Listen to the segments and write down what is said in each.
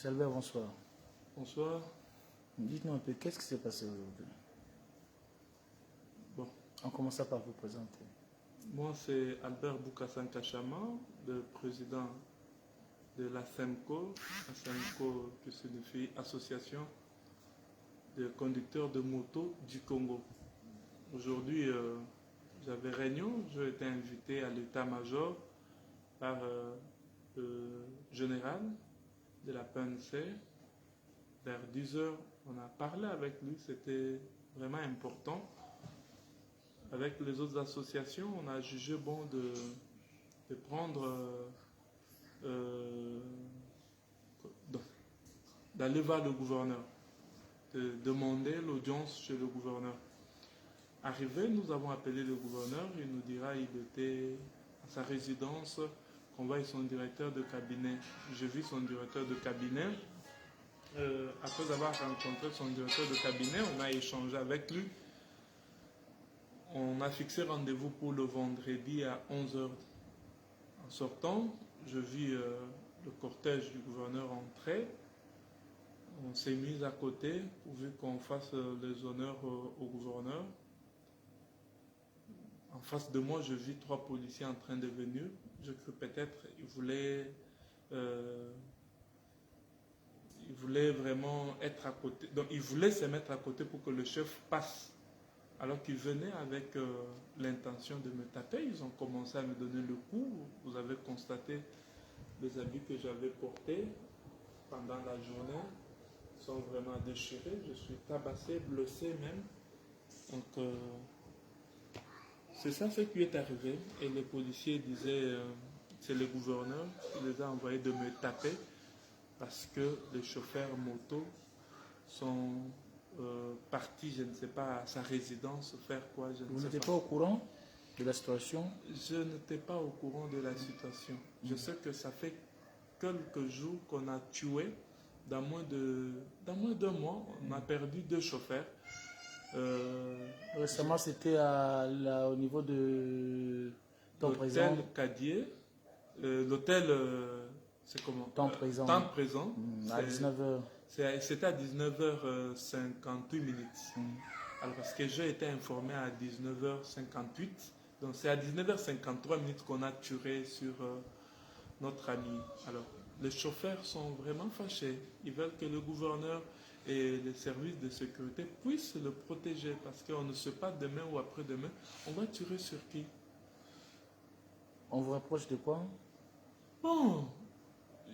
Monsieur Albert, bonsoir. Bonsoir. Dites-nous un peu, qu'est-ce qui s'est passé aujourd'hui? Bon, On commence par vous présenter. moi c'est Albert Boukassan Kachama, le président de la SEMCO qui signifie Association des conducteurs de moto du Congo. Aujourd'hui, j'avais réunion, j'ai été invité à l'état-major par le général de la PNC. Vers 10 heures, on a parlé avec lui, c'était vraiment important. Avec les autres associations, on a jugé bon de prendre, d'aller vers le gouverneur, de demander l'audience chez le gouverneur. Arrivé, nous avons appelé le gouverneur, il nous dira il était à sa résidence, qu'on voit son directeur de cabinet. J'ai vu son directeur de cabinet. Après avoir rencontré son directeur de cabinet, on a échangé avec lui. On a fixé rendez-vous pour le vendredi à 11 heures. En sortant, je vis le cortège du gouverneur entrer. On s'est mis à côté pourvu qu'on fasse les honneurs au gouverneur. En face de moi, je vis 3 policiers en train de venir. Je cru peut-être qu'ils voulaient vraiment être à côté. Donc, ils voulaient se mettre à côté pour que le chef passe. Alors qu'ils venaient avec l'intention de me taper, ils ont commencé à me donner le coup. Vous avez constaté les habits que j'avais portés pendant la journée sont vraiment déchirés. Je suis tabassé, blessé même. Donc, c'est ça ce qui est arrivé. Et les policiers disaient, c'est le gouverneur qui les a envoyés de me taper parce que les chauffeurs moto sont partis, je ne sais pas, à sa résidence faire quoi, je ne sais pas. Vous n'étiez pas au courant de la situation? Je n'étais pas au courant de la situation. Je sais que ça fait quelques jours qu'on a tué, dans moins d'un mois, on a perdu 2 chauffeurs. Récemment, c'était au niveau de Temps Présent. L'hôtel Cadier, l'hôtel, c'est comment? Temps Présent. Temps Présent. À 19h. C'était à 19h58 minutes. Alors, parce que j'ai été informé à 19h58. Donc, c'est à 19h53 minutes qu'on a tué sur notre ami. Alors, les chauffeurs sont vraiment fâchés. Ils veulent que le gouverneur et les services de sécurité puissent le protéger. Parce qu'on ne sait pas demain ou après-demain, on va tirer sur qui? On vous rapproche de quoi? Bon,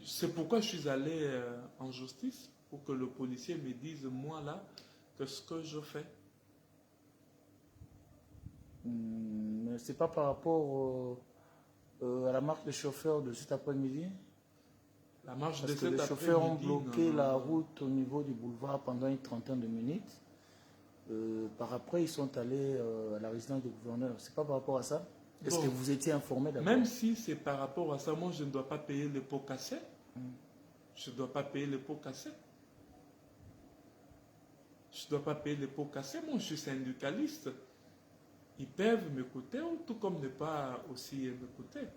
c'est pourquoi je suis allé en justice, pour que le policier me dise, moi là, que ce que je fais. Mais c'est pas par rapport à la marche des chauffeurs de cet après-midi? La marche Parce de que cet les après-midi, chauffeurs ont bloqué non. la route au niveau du boulevard pendant une trentaine de minutes. Par après, ils sont allés à la résidence du gouverneur. C'est pas par rapport à ça? Est-ce Bon, que vous étiez informé d'abord? même si c'est par rapport à ça, moi je ne dois pas payer les pots cassés. Je ne dois pas payer les pots cassés. Je ne dois pas payer les pots cassés. Moi je suis syndicaliste. Ils peuvent m'écouter, tout comme ne pas aussi m'écouter.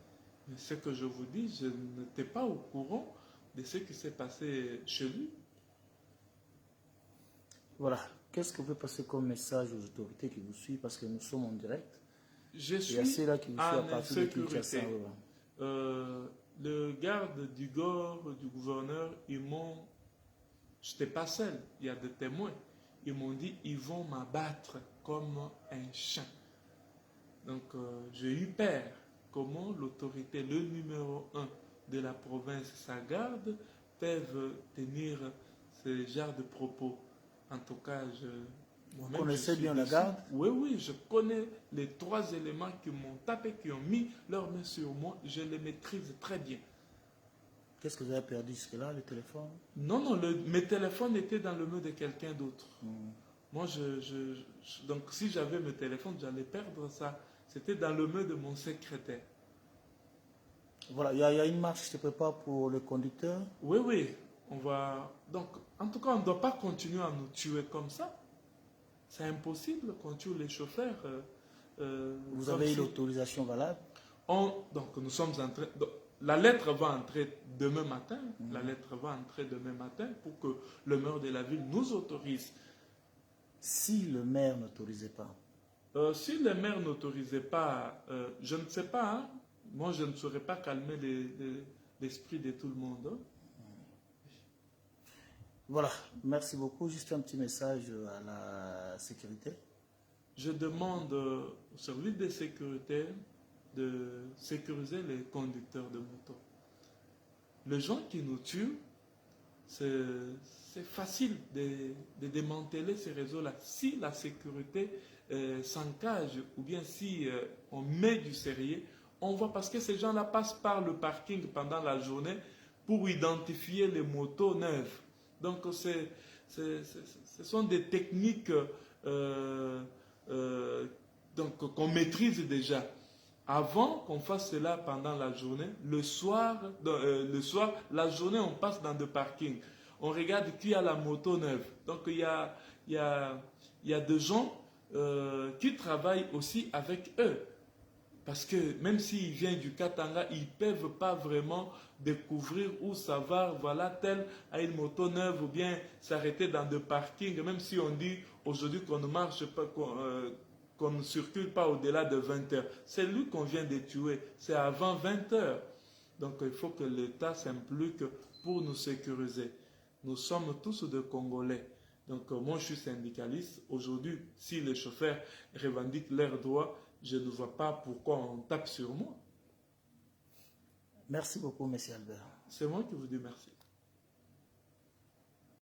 Mais ce que je vous dis, je n'étais pas au courant de ce qui s'est passé chez lui. Voilà. Qu'est-ce que vous pouvez passer comme message aux autorités qui vous suivent? Parce que nous sommes en direct. Je suis Il y a ceux-là qui vous suivent à en partir de Kinshasa. insécurité. Le garde du corps du gouverneur, je n'étais pas seul, il y a des témoins. Ils m'ont dit, ils vont m'abattre comme un chien. Donc, j'ai eu peur. Comment l'autorité, le numéro 1 de la province, sa garde, peuvent tenir ce genre de propos. En tout cas, Vous connaissez bien la garde? Oui, oui, je connais les 3 éléments qui m'ont tapé, qui ont mis leurs mains sur moi. Je les maîtrise très bien. Qu'est-ce que vous avez perdu jusque-là, le téléphone? Non, non, mes téléphones étaient dans le main de quelqu'un d'autre. Moi, donc si j'avais mes téléphones, j'allais perdre ça. C'était dans le main de mon secrétaire. Voilà, il y a une marche qui se prépare pour le conducteur. Oui, oui, on va... Donc, en tout cas, on ne doit pas continuer à nous tuer comme ça. C'est impossible qu'on tue les chauffeurs. Vous avez eu l'autorisation valable? Donc, nous sommes en train... la lettre va entrer demain matin. La lettre va entrer demain matin pour que le maire de la ville nous autorise. Si le maire n'autorisait pas? Si le maire n'autorisait pas, je ne sais pas. Hein. Moi, je ne saurais pas calmer l'esprit de tout le monde. Hein. Voilà, merci beaucoup. Juste un petit message à la sécurité. Je demande au service de sécurité de sécuriser les conducteurs de moto. Les gens qui nous tuent, c'est facile de démanteler ces réseaux-là. Si la sécurité s'engage ou bien si on met du sérieux, on voit parce que ces gens-là passent par le parking pendant la journée pour identifier les motos neuves. Donc ce sont des techniques qu'on maîtrise déjà. Avant qu'on fasse cela pendant la journée, le soir, la journée, on passe dans des parkings. On regarde qui a la moto neuve. Donc il y a des gens qui travaillent aussi avec eux. Parce que même s'ils viennent du Katanga, ils ne peuvent pas vraiment découvrir ou savoir, voilà, tel a une moto neuve ou bien s'arrêter dans des parkings. Même si on dit aujourd'hui qu'on ne marche pas, qu'on ne circule pas au-delà de 20 heures. C'est lui qu'on vient de tuer. C'est avant 20 heures. Donc il faut que l'État s'implique pour nous sécuriser. Nous sommes tous des Congolais. Donc moi je suis syndicaliste. Aujourd'hui, si les chauffeurs revendiquent leurs droits, je ne vois pas pourquoi on tape sur moi. Merci beaucoup, M. Albert. C'est moi qui vous dis merci.